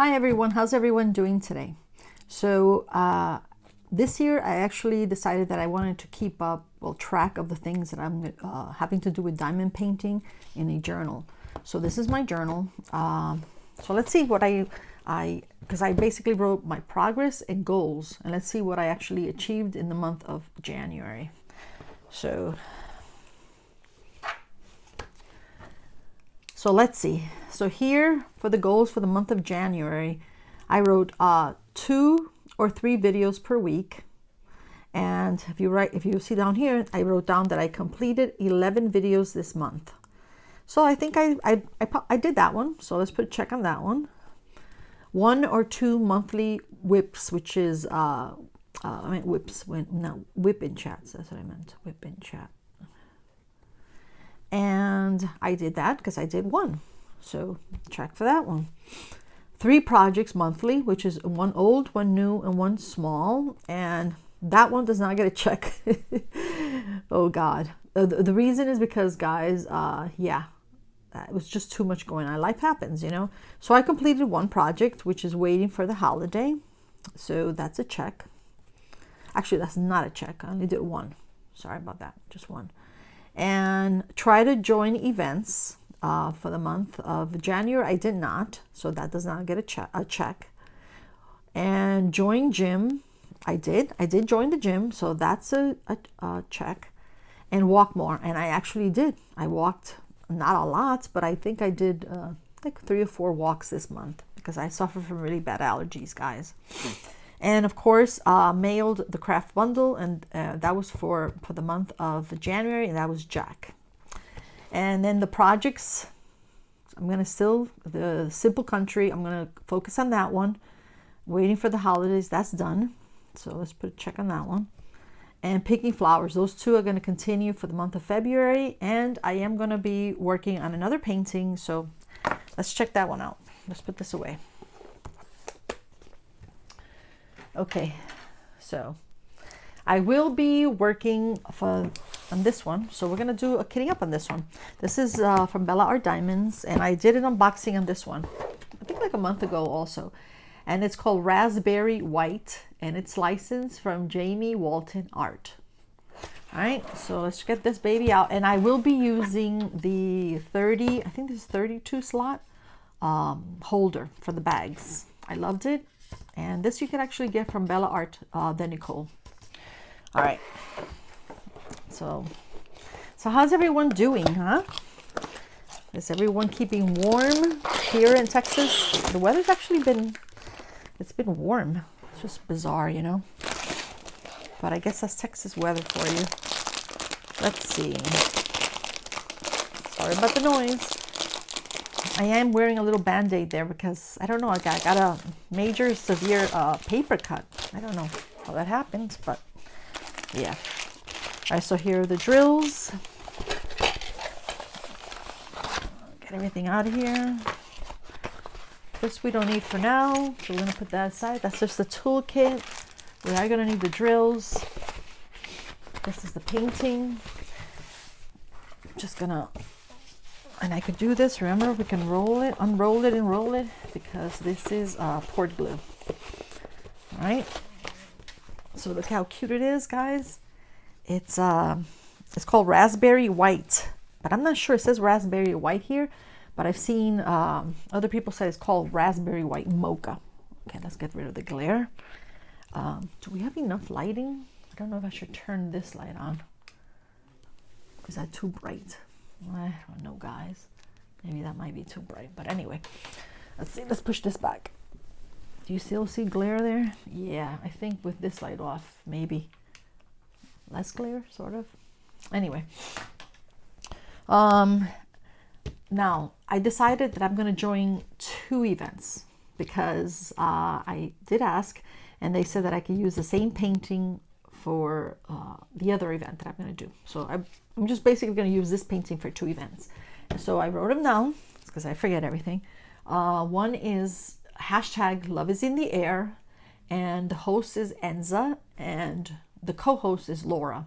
Hi everyone, how's everyone doing today? So this year I actually decided that I wanted to keep up, track of the things that I'm having to do with diamond painting in a journal. So this is my journal. So let's see what because I basically wrote my progress and goals, and let's see what I actually achieved in the month of January. So let's see. So here for the goals for the month of January, I wrote 2 or 3 videos per week. And if you see down here, I wrote down that I completed 11 videos this month. So I think I did that one. So let's put a check on that one. 1 or 2 monthly whips, which is whip in chats. That's what I meant. Whip in chat. And I did that because I did 1. So check for that one. 3 projects monthly, which is 1 old, 1 new, and 1 small. And that one does not get a check. Oh God. The reason is because, guys, it was just too much going on. Life happens, you know. So I completed 1 project, which is waiting for the holiday. So that's a check. Actually, that's not a check. I only did 1. Sorry about that. Just 1. And try to join events for the month of January. I did not, so that does not get a check. And join gym, I did join the gym, so that's a check. And walk more, and I actually did. I walked not a lot, but I think I did like 3 or 4 walks this month because I suffer from really bad allergies, guys. And of course, mailed the craft bundle, and that was for the month of January, and that was Jack. And then the projects, I'm going to still, the Simple Country, I'm going to focus on that one. Waiting for the holidays, that's done. So let's put a check on that one. And picking flowers, those 2 are going to continue for the month of February, and I am going to be working on another painting, so let's check that one out. Let's put this away. Okay, so I will be working on this one. So we're going to do a kitting up on this one. This is from Bella Art Diamonds, and I did an unboxing on this one, I think like a month ago also. And it's called Raspberry White, and it's licensed from Jamie Walton Art. All right, so let's get this baby out. And I will be using the 30, I think this is 32 slot holder for the bags. I loved it. And this you can actually get from Bella Art, then Nicole. All right. So how's everyone doing, huh? Is everyone keeping warm here in Texas? The weather's actually it's been warm. It's just bizarre, you know. But I guess that's Texas weather for you. Let's see. Sorry about the noise. I am wearing a little band-aid there because, I don't know, I got a major, severe paper cut. I don't know how that happened, but yeah. All right, so here are the drills. Get everything out of here. This we don't need for now, so we're going to put that aside. That's just the toolkit. We are going to need the drills. This is the painting. Just going to... And I could do this, remember, we can roll it, unroll it, and roll it, because this is poured glue. All right. So look how cute it is, guys. It's called Raspberry White, but I'm not sure it says Raspberry White here, but I've seen other people say it's called Raspberry White Mocha. Okay, let's get rid of the glare. Do we have enough lighting? I don't know if I should turn this light on. Is that too bright? I don't know, guys. Maybe that might be too bright, but anyway, let's see. Let's push this back. Do you still see glare there? Yeah, I think with this light off, maybe less glare, sort of. Anyway, now I decided that I'm going to join 2 events because I did ask, and they said that I could use the same painting for the other event that I'm going to do. So I'm just basically going to use this painting for 2 events. So I wrote them down because I forget everything. One is #LoveIsInTheAir, and the host is Enza, and the co-host is Laura.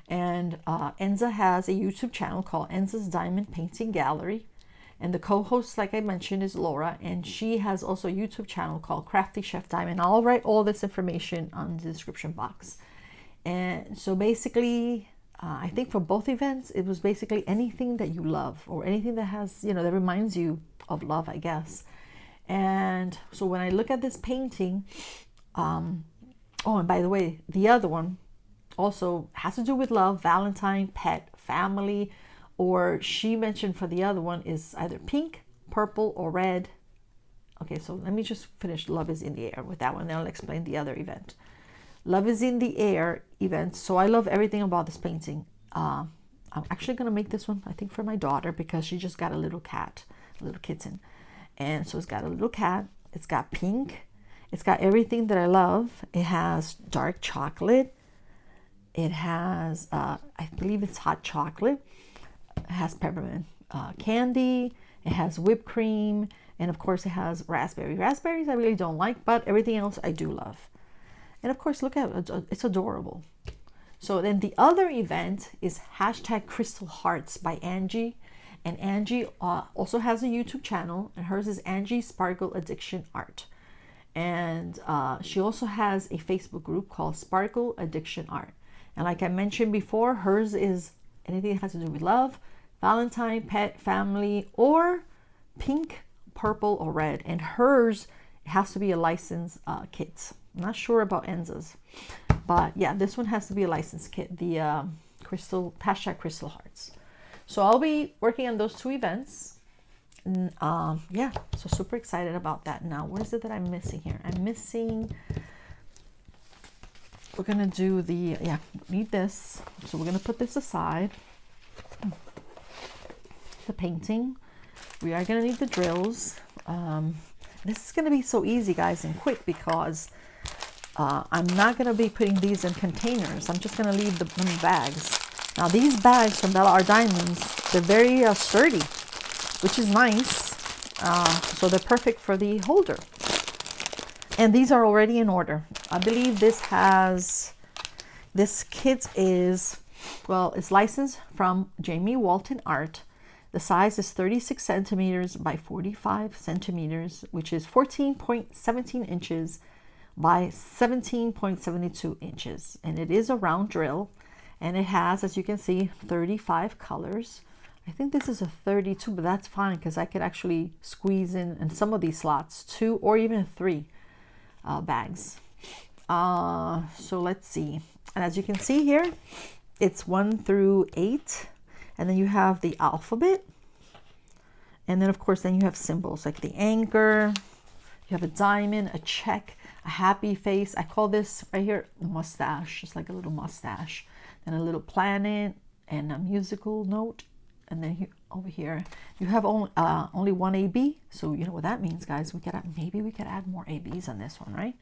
And Enza has a YouTube channel called Enza's Diamond Painting Gallery, And the co-host, like I mentioned, is Laura, and she has also a YouTube channel called Crafty Chef Diamond. I'll write all this information on the description box. And so basically, I think for both events, it was basically anything that you love, or anything that has, you know, that reminds you of love, I guess. And so when I look at this painting, oh, and by the way, the other one also has to do with love, Valentine, pet, family, or she mentioned for the other one is either pink, purple, or red. Okay, so let me just finish Love is in the Air with that one, then I'll explain the other event. Love is in the Air event. So I love everything about this painting. I'm actually going to make this one, I think, for my daughter, because she just got a little cat, a little kitten. And so it's got a little cat. It's got pink. It's got everything that I love. It has dark chocolate. It has, I believe it's hot chocolate. It has peppermint candy. It has whipped cream. And of course it has raspberry. Raspberries I really don't like, but everything else I do love. And of course, look at it. It's adorable. So then the other event is hashtag Crystal Hearts by Angie. And Angie also has a YouTube channel, and hers is Angie Sparkle Addiction Art. And she also has a Facebook group called Sparkle Addiction Art. And like I mentioned before, hers is anything that has to do with love, Valentine, pet, family, or pink, purple, or red. And hers has to be a licensed kit. I'm not sure about Enza's, but yeah, this one has to be a licensed kit, the hashtag Crystal Hearts. So I'll be working on those two events. And, yeah, so super excited about that. Now, what is it that I'm missing here? I'm missing, we're going to do the, yeah, need this. So we're going to put this aside. The painting. We are going to need the drills. This is going to be so easy, guys, and quick, because I'm not going to be putting these in containers. I'm just going to leave them in bags. Now, these bags from Bella Art Diamonds, they're very sturdy, which is nice. So they're perfect for the holder. And these are already in order. I believe this kit is, well, it's licensed from Jamie Walton Art. The size is 36 centimeters by 45 centimeters, which is 14.17 inches by 17.72 inches. And it is a round drill. And it has, as you can see, 35 colors. I think this is a 32, but that's fine, because I could actually squeeze in some of these slots 2 or even 3 bags. So let's see. And as you can see here, it's 1 through 8. And then you have the alphabet. And then, of course, then you have symbols like the anchor. You have a diamond, a check, a happy face. I call this right here mustache, just like a little mustache. And a little planet and a musical note. And then here, over here, you have only one AB. So you know what that means, guys. Maybe we could add more ABs on this one, right?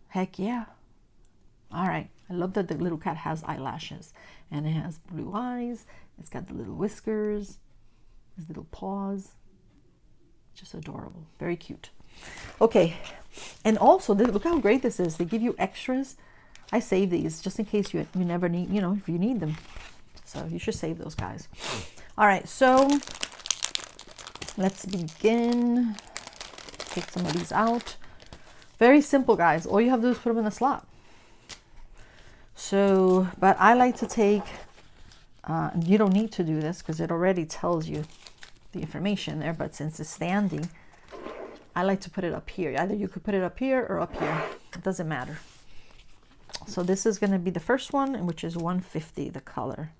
Heck yeah. All right. I love that the little cat has eyelashes. And it has blue eyes. It's got the little whiskers. His little paws. Just adorable. Very cute. Okay. And also, look how great this is. They give you extras. I save these just in case you never need, you know, if you need them. So you should save those, guys. All right, so let's begin. Take some of these out. Very simple, guys. All you have to do is put them in a slot. So, but I like to take, you don't need to do this because it already tells you the information there, but since it's standing, I like to put it up here. Either you could put it up here or up here. It doesn't matter. So this is going to be the first one, which is 150, the color.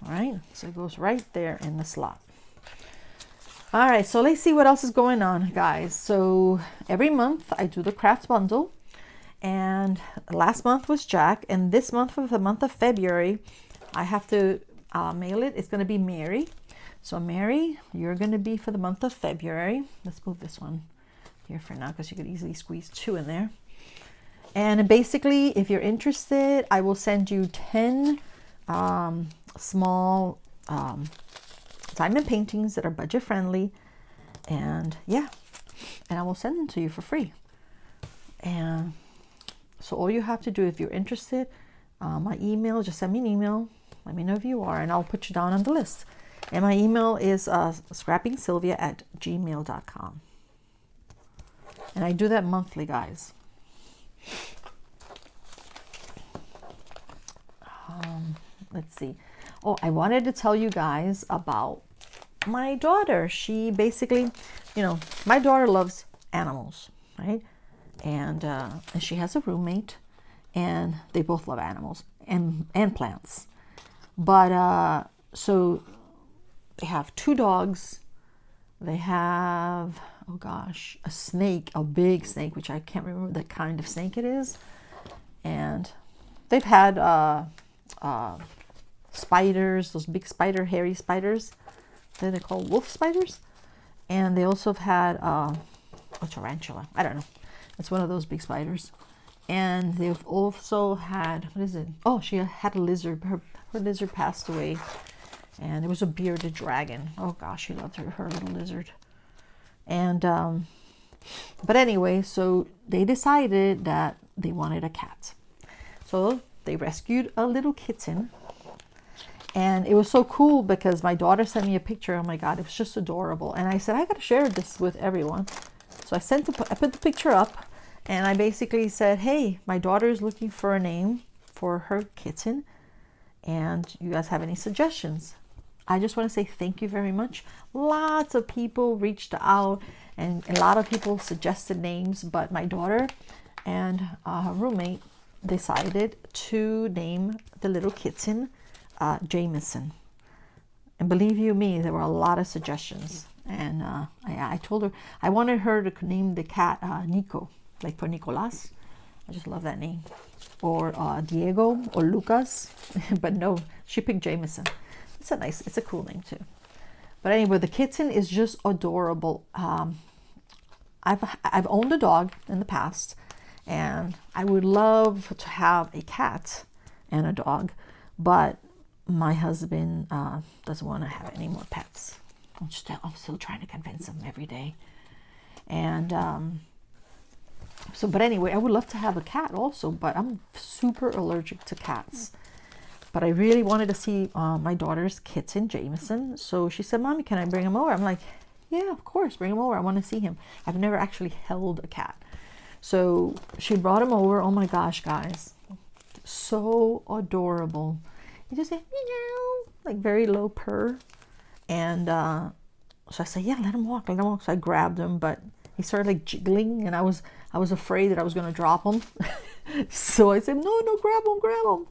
All right, so it goes right there in the slot. All right, so let's see what else is going on, guys. So every month I do the craft bundle, and last month was Jack, and this month, for the month of February, I have to mail it. It's going to be Mary. So Mary, you're going to be for the month of February. Let's move this one here for now, because you could easily squeeze 2 in there. And basically, if you're interested, I will send you 10 small diamond paintings that are budget friendly. And yeah, and I will send them to you for free. And so all you have to do, if you're interested, my email, just send me an email. Let me know if you are, and I'll put you down on the list. And my email is scrappingsylvia@gmail.com. And I do that monthly, guys. Let's see. Oh, I wanted to tell you guys about my daughter. She basically, my daughter loves animals, right? And she has a roommate, and they both love animals and plants. But so they have 2 dogs. They have, oh gosh, a snake, a big snake, which I can't remember the kind of snake it is. And they've had spiders, those big hairy spiders. They're called wolf spiders. And they also have had a tarantula. I don't know. It's one of those big spiders. And they've also had, what is it? Oh, she had a lizard. Her lizard passed away. And it was a bearded dragon. Oh gosh, she loved her little lizard. And but anyway, so they decided that they wanted a cat. So they rescued a little kitten. And it was so cool because my daughter sent me a picture. Oh my God, it was just adorable. And I said, I got to share this with everyone. So I put the picture up, and I basically said, hey, my daughter is looking for a name for her kitten. And you guys have any suggestions? I just want to say thank you very much. Lots of people reached out, and a lot of people suggested names, but my daughter and her roommate decided to name the little kitten Jameson. And believe you me, there were a lot of suggestions. And I told her I wanted her to name the cat Nico, like for Nicolas. I just love that name. Or Diego or Lucas. But no, she picked Jameson. It's a cool name too. But anyway, the kitten is just adorable. I've owned a dog in the past, and I would love to have a cat and a dog, but my husband doesn't want to have any more pets. I'm still trying to convince him every day. And but anyway, I would love to have a cat also, but I'm super allergic to cats. But I really wanted to see my daughter's kitten, Jameson. So she said, Mommy, can I bring him over? I'm like, yeah, of course, bring him over. I want to see him. I've never actually held a cat. So she brought him over. Oh my gosh, guys. So adorable. He just said, meow, like very low purr. And so I said, yeah, let him walk. So I grabbed him, but he started like jiggling, and I was afraid that I was going to drop him. So I said, no, grab him.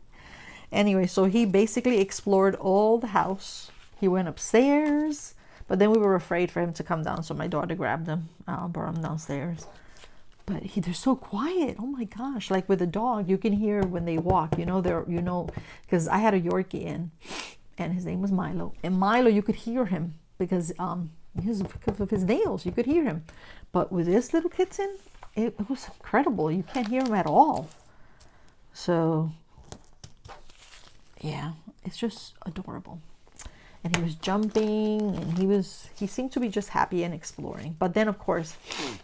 Anyway, so he basically explored all the house. He went upstairs, but then we were afraid for him to come down. So my daughter grabbed him, brought him downstairs. But they're so quiet. Oh my gosh. Like with a dog, you can hear when they walk, because I had a Yorkie in, and his name was Milo. And Milo, you could hear him because of his nails, you could hear him. But with this little kitten, it was incredible. You can't hear him at all. So yeah, it's just adorable. And he was jumping, and he seemed to be just happy and exploring. But then, of course,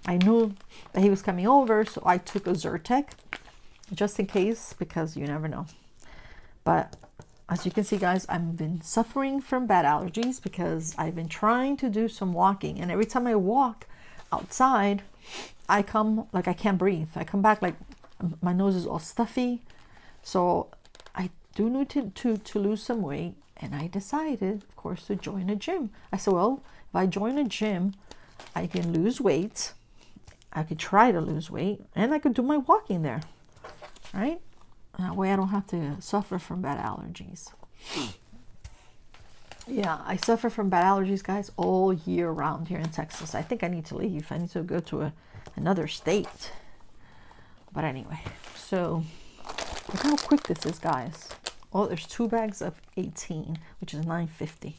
I knew that he was coming over, so I took a Zyrtec just in case, because you never know. But as you can see, guys, I've been suffering from bad allergies because I've been trying to do some walking, and every time I walk outside, I come like I can't breathe. I come back like my nose is all stuffy. So I do need to lose some weight. And I decided, of course, to join a gym. I said, well, if I join a gym, I can lose weight. I could try to lose weight, and I could do my walking there, right? That way I don't have to suffer from bad allergies. Yeah, I suffer from bad allergies, guys, all year round here in Texas. I think I need to leave. I need to go to another state. But anyway, so look how quick this is, guys. Oh, there's 2 bags of 18, which is $9.50.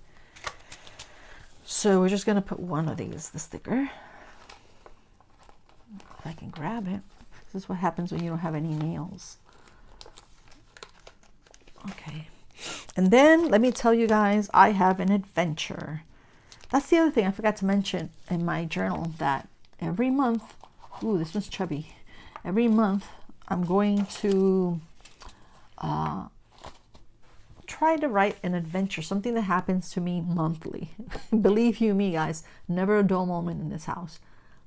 So we're just going to put one of these, the sticker. If I can grab it. This is what happens when you don't have any nails. Okay. And then let me tell you guys, I have an adventure. That's the other thing I forgot to mention in my journal, that every month, ooh, this one's chubby. Every month I'm going to try to write an adventure, something that happens to me monthly. Believe you me, guys, never a dull moment in this house.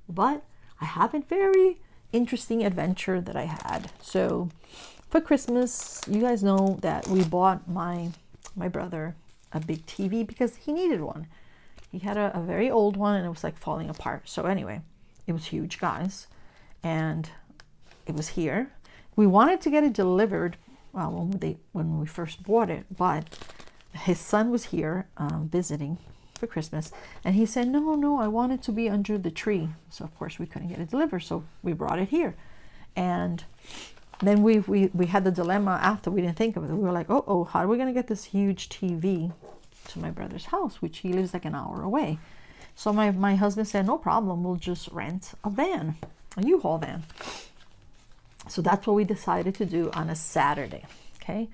But I have a very interesting adventure that I had. So for Christmas, you guys know that we bought my brother a big TV because he needed one. He had a very old one and it was like falling apart. So anyway, it was huge, guys. And it was here. We wanted to get it delivered when we first bought it, but his son was here visiting for Christmas, and he said, no, I want it to be under the tree. So of course we couldn't get it delivered, so we brought it here. And then we had the dilemma after. We didn't think of it. We were like, oh, how are we going to get this huge TV to my brother's house, which he lives like an hour away? So my husband said, no problem, we'll just rent a van, a U-Haul van. So that's what we decided to do on a Saturday, okay?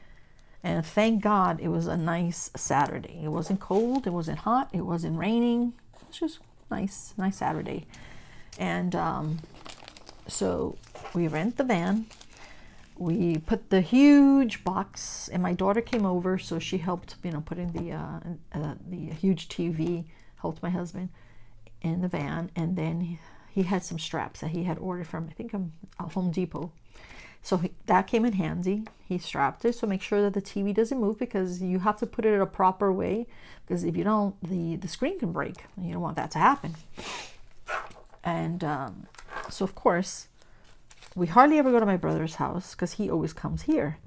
And thank God it was a nice Saturday. It wasn't cold, it wasn't hot, it wasn't raining. It was just nice Saturday. And so we rent the van. We put the huge box, and my daughter came over, so she helped, put in the huge TV, helped my husband in the van, and then he had some straps that he had ordered from, I think, Home Depot. So that came in handy. He strapped it, so make sure that the TV doesn't move, because you have to put it in a proper way, because if you don't, the screen can break, and you don't want that to happen. And so of course, we hardly ever go to my brother's house because he always comes here.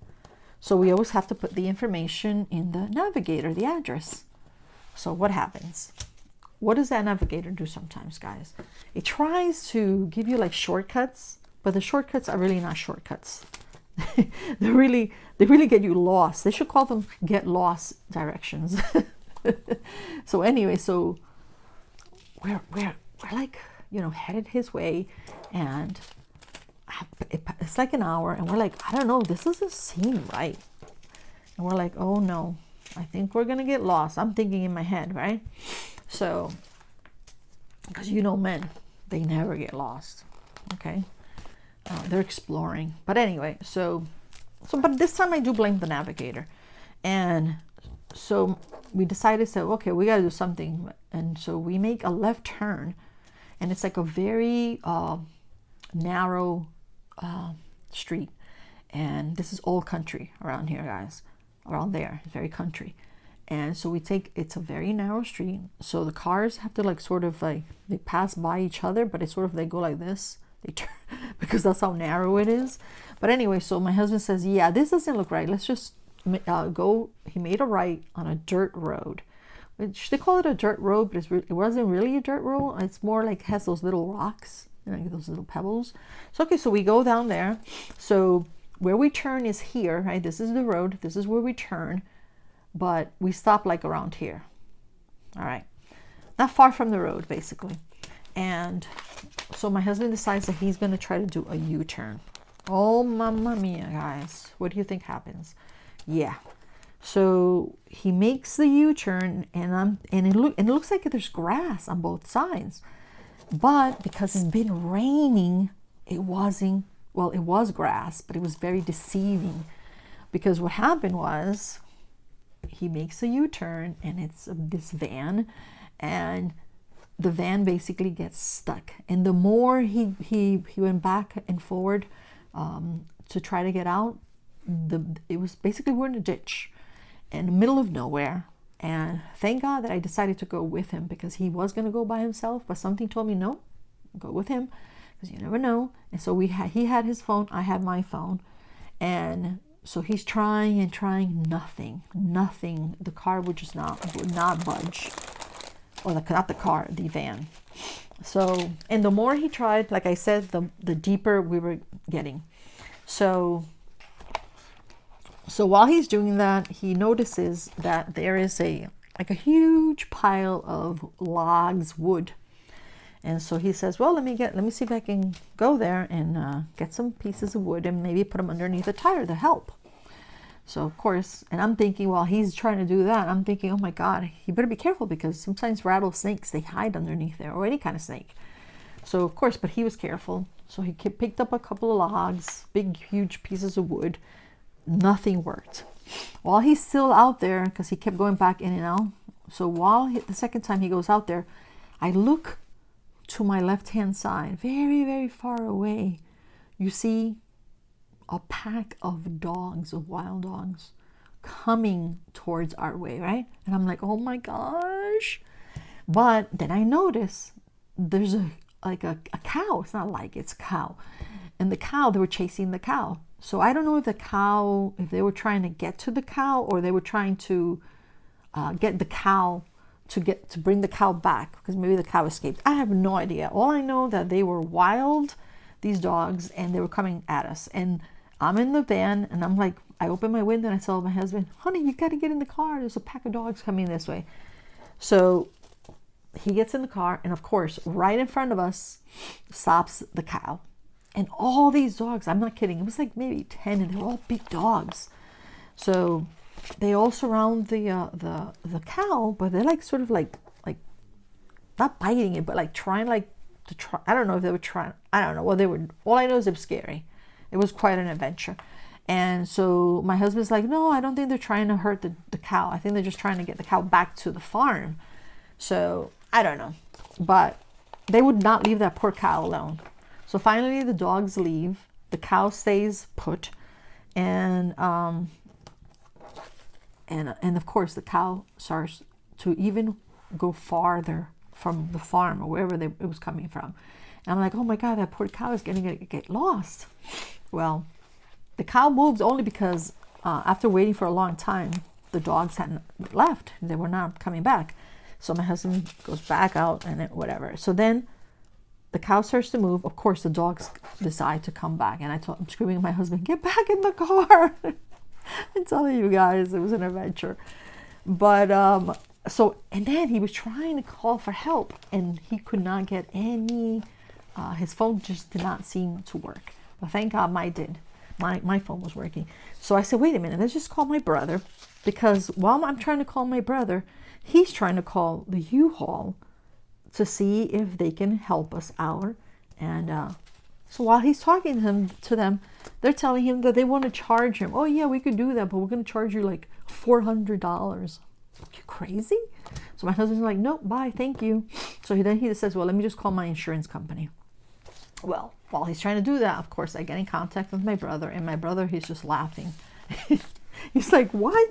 So we always have to put the information in the navigator, the address. So what happens? What does that navigator do sometimes, guys? It tries to give you like shortcuts, but the shortcuts are really not shortcuts. they really get you lost. They should call them get lost directions. So anyway, so we're like, headed his way, and it's like an hour, and we're like, I don't know, this doesn't seem right. And we're like, oh no, I think we're gonna get lost. I'm thinking in my head, right? So, because men, they never get lost, okay? They're exploring. But anyway, but this time I do blame the navigator. And so we decided, okay, we got to do something. And so we make a left turn, and it's like a very narrow street. And this is all country around here, guys. Around there, it's very country. And so it's a very narrow street. So the cars have to they pass by each other, but it's they go like this. They turn, because that's how narrow it is. But anyway, so my husband says, yeah, this doesn't look right. Let's just go. He made a right on a dirt road. Which they call it a dirt road, but it wasn't really a dirt road. It's more like has those little rocks, those little pebbles. So okay, so we go down there. So where we turn is here, right? This is the road. This is where we turn. But we stop like around here. All right. Not far from the road, basically. And so my husband decides that he's going to try to do a U-turn. Oh, mamma mia, guys. What do you think happens? Yeah. So he makes the U-turn, and it looks like there's grass on both sides. But because it's been raining, it was grass, but it was very deceiving. Because what happened was, he makes a U-turn, and it's this van, and the van basically gets stuck. And the more he went back and forward to try to get out, it was basically, we're in a ditch in the middle of nowhere. And thank God that I decided to go with him, because he was going to go by himself, but something told me, no, go with him, because you never know. And so he had his phone, I had my phone, and so he's trying and trying, nothing. The car would not budge. Or not the car, the van. So, and the more he tried, like I said, the deeper we were getting. So while he's doing that, he notices that there is a huge pile of logs, wood. And so he says, well, let me see if I can go there and get some pieces of wood and maybe put them underneath the tire to help. So of course, and I'm thinking, while he's trying to do that, I'm thinking, oh my God, he better be careful, because sometimes rattlesnakes, they hide underneath there, or any kind of snake. So of course, but he was careful. So he picked up a couple of logs, big, huge pieces of wood. Nothing worked. while he's still out there, because he kept going back in and out. So while the second time he goes out there, I look to my left-hand side, very, very far away. You see a pack of dogs, of wild dogs, coming towards our way, right? And I'm like, oh my gosh. But then I notice there's a cow. It's not like, it's a cow. And the cow, they were chasing the cow. So I don't know if if they were trying to get to the cow, or they were trying to get the cow to bring the cow back, because maybe the cow escaped. I have no idea. All I know that they were wild, these dogs, and they were coming at us. And I'm in the van, and I'm like, I open my window and I tell my husband, honey, you got to get in the car. There's a pack of dogs coming this way. So he gets in the car, and of course, right in front of us stops the cow. And all these dogs, I'm not kidding, it was like maybe 10, and they're all big dogs. So they all surround the cow, but they're like sort of like not biting it, but like trying to try. I don't know if they were trying. I don't know what they were. All I know is it was scary. It was quite an adventure. And so my husband's like, no, I don't think they're trying to hurt the cow. I think they're just trying to get the cow back to the farm. So I don't know, but they would not leave that poor cow alone. So finally the dogs leave, the cow stays put, and of course the cow starts to even go farther from the farm or wherever it was coming from. And I'm like, oh my God, that poor cow is going to get lost. Well, the cow moved only because after waiting for a long time, the dogs hadn't left. They were not coming back. So my husband goes back out and whatever. So then the cow starts to move. Of course, the dogs decide to come back. And I'm screaming at my husband, get back in the car. I'm telling you guys, it was an adventure. But and then he was trying to call for help, and he could not get any, his phone just did not seem to work. But thank God mine did. My phone was working. So I said, wait a minute, let's just call my brother, because while I'm trying to call my brother, he's trying to call the U-Haul to see if they can help us out. And so while he's talking to them, they're telling him that they want to charge him. Oh yeah, we could do that, but we're going to charge you like $400. You crazy? So my husband's like, nope, bye, thank you. So then he says, well, let me just call my insurance company. Well, while he's trying to do that, of course, I get in contact with my brother, and my brother, he's just laughing. He's like, what?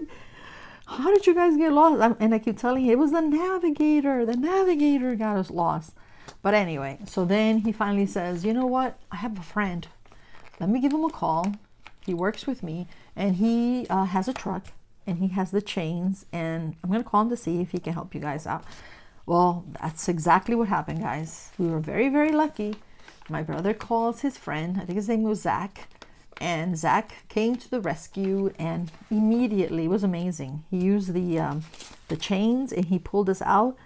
How did you guys get lost? And I keep telling him, it was the navigator. The navigator got us lost. But anyway, so then he finally says, you know what? I have a friend. Let me give him a call. He works with me, and he has a truck, and he has the chains, and I'm going to call him to see if he can help you guys out. Well, that's exactly what happened, guys. We were very, very lucky. My brother calls his friend. I think his name was Zach. And Zach came to the rescue, and immediately, it was amazing. He used the chains, and he pulled us out.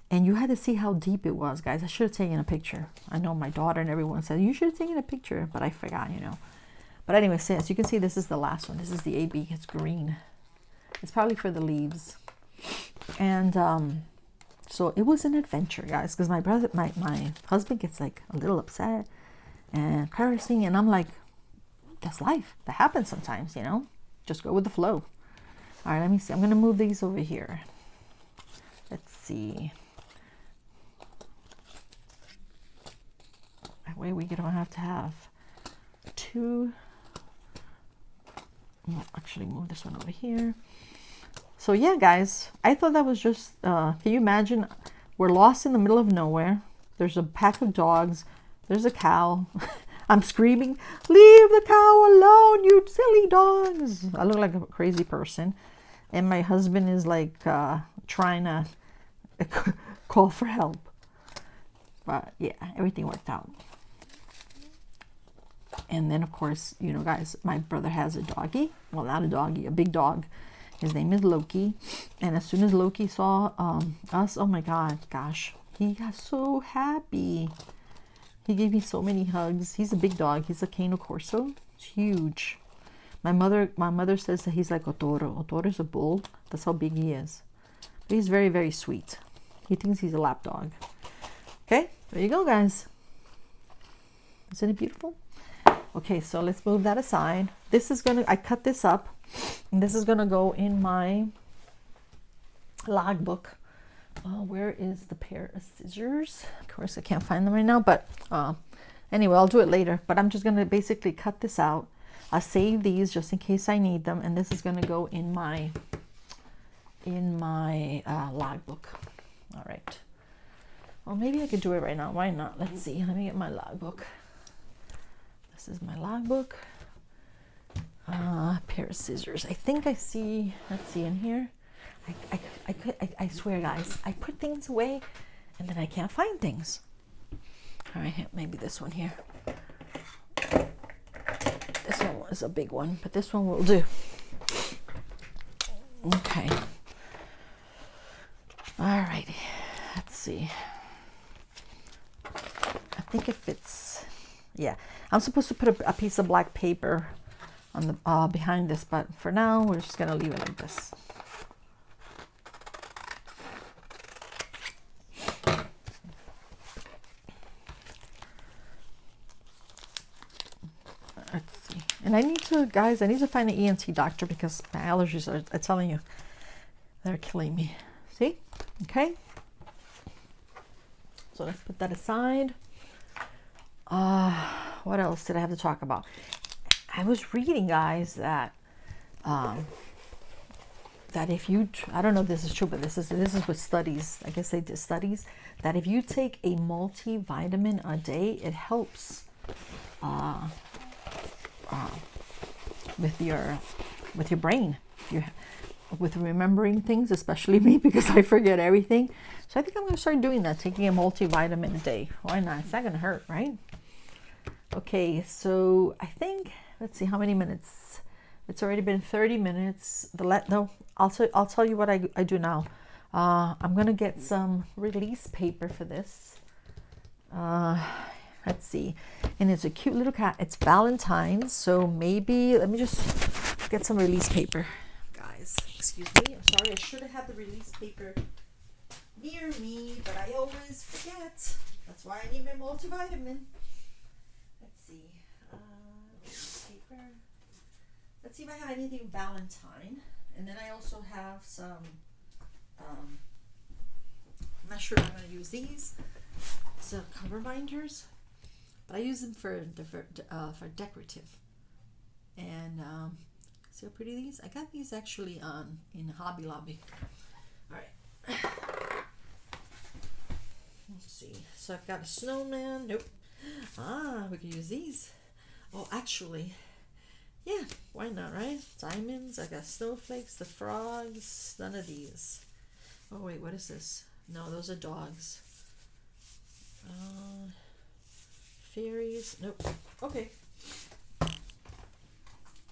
And you had to see how deep it was, guys. I should have taken a picture. I know my daughter and everyone said, you should have taken a picture, but I forgot, you know. But anyway, so as you can see, this is the last one. This is the AB. It's green. It's probably for the leaves. And so it was an adventure, guys, because my husband gets like a little upset and cursing, and I'm like, that's life. That happens sometimes, you know. Just go with the flow. All right, let me see. I'm going to move these over here. Let's see. That way we don't have to have two. I'll actually move this one over here. So yeah, guys, I thought that was just, can you imagine? We're lost in the middle of nowhere. There's a pack of dogs. There's a cow. I'm screaming, leave the cow alone, you silly dogs. I look like a crazy person. And my husband is like trying to call for help. But yeah, everything worked out. And then, of course, you know, guys, my brother has a doggy. Well, not a doggy, a big dog. His name is Loki. And as soon as Loki saw us, oh my God, gosh, he got so happy. He gave me so many hugs. He's a big dog. He's a Cane Corso. It's huge. My mother says that he's like a toro. A toro is a bull. That's how big he is. But he's very, very sweet. He thinks he's a lap dog. Okay, there you go, guys. Isn't it beautiful? Okay, so let's move that aside. This is I cut this up And this is gonna go in my logbook. Where is the pair of scissors? Of course I can't find them right now, but anyway, I'll do it later. But I'm just gonna basically cut this out. I'll save these just in case I need them, and this is gonna go in my logbook. All right. Well, maybe I could do it right now. Why not? Let's see. Let me get my logbook. This is my logbook. Pair of scissors. I think I see. Let's see in here. I swear, guys, I put things away, and then I can't find things. All right, maybe this one here. This one was a big one, but this one will do. Okay. All righty. Let's see. I think it fits. Yeah, I'm supposed to put a piece of black paper on the behind this, but for now we're just gonna leave it like this. Let's see. And I need to, guys, I need to find an ENT doctor because my allergies are, I'm telling you, they're killing me. See? Okay. So let's put that aside. What else did I have to talk about? I was reading, guys, that that if you, I don't know if this is true, but this is with studies. I guess they did studies that if you take a multivitamin a day, it helps with your brain, with remembering things, especially me because I forget everything. So I think I'm going to start doing that, taking a multivitamin a day. Why not? It's not going to hurt, right? Okay, so I think, let's see how many minutes. It's already been 30 minutes. No, I'll tell you what I do now. I'm going to get some release paper for this. Let's see. And it's a cute little cat. It's Valentine's, so maybe, let me just get some release paper. Guys, excuse me. I'm sorry. I should have had the release paper near me, but I always forget. That's why I need my multivitamin. Let's see. Release paper. Let's see if I have anything Valentine. And then I also have some, I'm not sure if I'm going to use these. So cover binders. But I use them for decorative. And see how pretty these? I got these actually in Hobby Lobby. All right. Let's see. So I've got a snowman. Nope. We can use these. Oh, actually, yeah. Why not, right? Diamonds. I got snowflakes, the frogs. None of these. Oh wait, what is this? No, those are dogs. Fairies. Nope. Okay.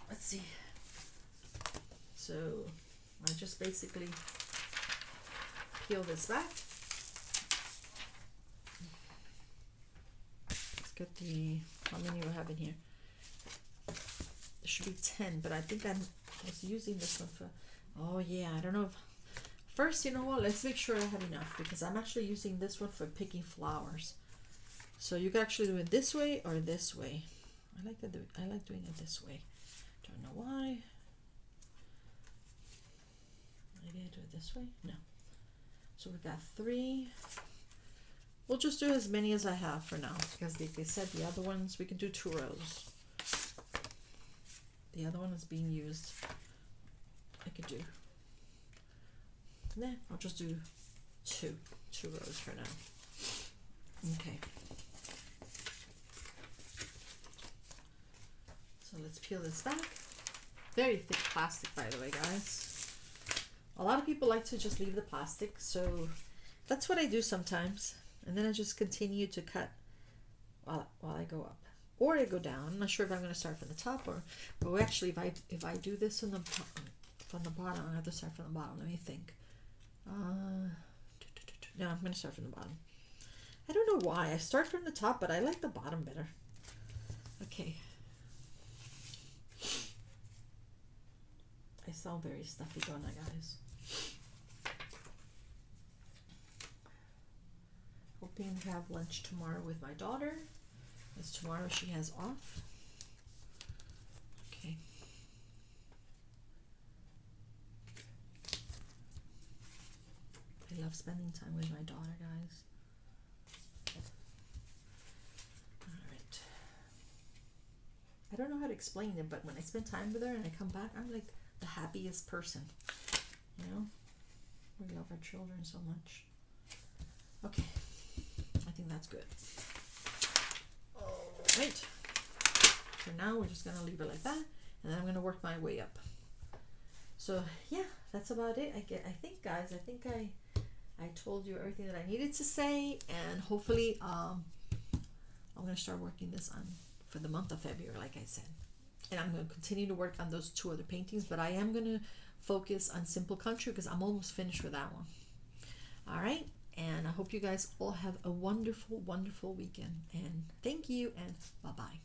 Let's see. So I just basically peel this back. Let's get the, how many we have in here? There should be 10, but I think I was using this one for, oh yeah, I don't know if, first, you know what, let's make sure I have enough because I'm actually using this one for picking flowers. So you can actually do it this way or this way. I like doing it this way. Don't know why. Maybe I do it this way? No. So we've got 3. We'll just do as many as I have for now because like they said, the other ones, we can do 2 rows. The other one is being used. I could do. Nah, I'll just do 2 rows for now. Okay. So let's peel this back. Very thick plastic, by the way, guys. A lot of people like to just leave the plastic, so that's what I do sometimes. And then I just continue to cut while I go up. Or I go down. I'm not sure if I'm going to start from the top or, but actually if I do this from the bottom, I have to start from the bottom. Let me think. No, I'm going to start from the bottom. I don't know why. I start from the top, but I like the bottom better. Okay. I sound very stuffy, don't I, guys? Hoping to have lunch tomorrow with my daughter, as tomorrow she has off. Okay. love spending time with my daughter, guys. All right. I don't know how to explain it, but when I spend time with her and I come back, I'm like the happiest person. You know? We love our children so much. Okay. I think that's good. All right. For now, we're just going to leave it like that. And then I'm going to work my way up. So, yeah, that's about it. I think, guys, I told you everything that I needed to say. And hopefully, I'm going to start working this on for the month of February, like I said. And I'm going to continue to work on those 2 other paintings. But I am going to focus on Simple Country because I'm almost finished with that one. All right. And I hope you guys all have a wonderful, wonderful weekend. And thank you and bye-bye.